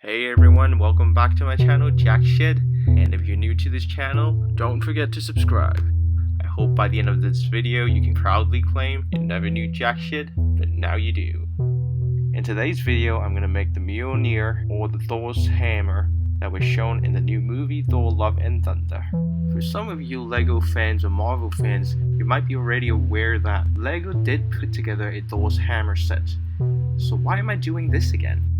Hey everyone, welcome back to my channel, Jack Shit. And if you're new to this channel, don't forget to subscribe. I hope by the end of this video you can proudly claim you never knew Jack Shit, but now you do. In today's video, I'm gonna make the Mjolnir, or the Thor's hammer, that was shown in the new movie Thor Love and Thunder. For some of you LEGO fans or Marvel fans, you might be already aware that LEGO did put together a Thor's hammer set. So why am I doing this again?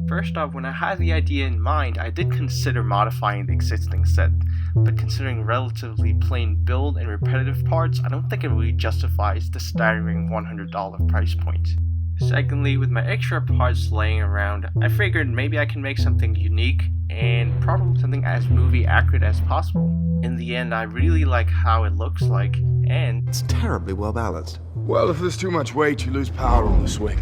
First off, when I had the idea in mind, I did consider modifying the existing set, but considering relatively plain build and repetitive parts, I don't think it really justifies the staggering $100 price point. Secondly, with my extra parts laying around, I figured maybe I can make something unique and probably something as movie accurate as possible. In the end, I really like how it looks like, and it's terribly well balanced. Well, if there's too much weight, you lose power on the swing.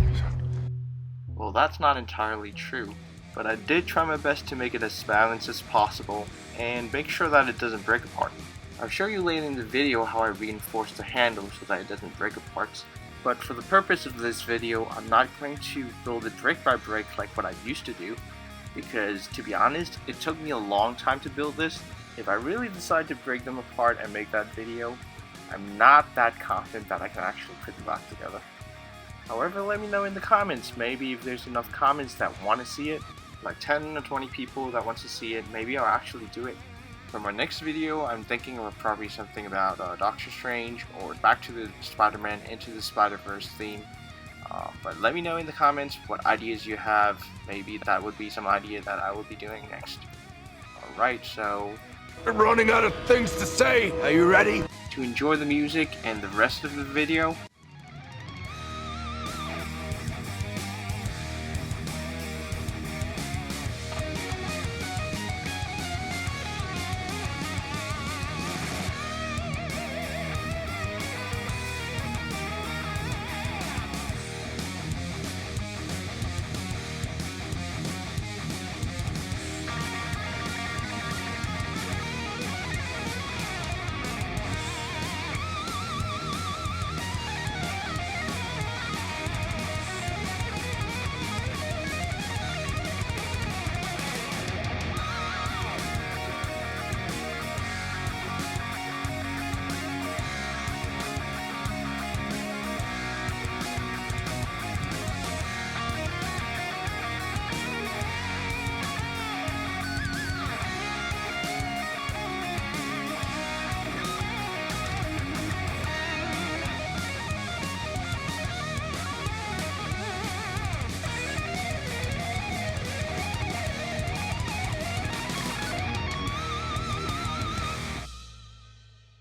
well, that's not entirely true, but I did try my best to make it as balanced as possible and make sure that it doesn't break apart. I'll show you later in the video how I reinforced the handle so that it doesn't break apart. But for the purpose of this video, I'm not going to build it brick by brick like what I used to do, because to be honest, it took me a long time to build this. If I really decide to break them apart and make that video, I'm not that confident that I can actually put them back together. However, let me know in the comments, maybe if there's enough comments that want to see it, like 10 or 20 people that want to see it, maybe I'll actually do it. For my next video, I'm thinking of probably something about Doctor Strange or back to the Spider-Man Into the Spider-Verse theme. But let me know in the comments what ideas you have. Maybe that would be some idea that I will be doing next. Alright, so I'm running out of things to say. Are you ready? to enjoy the music and the rest of the video,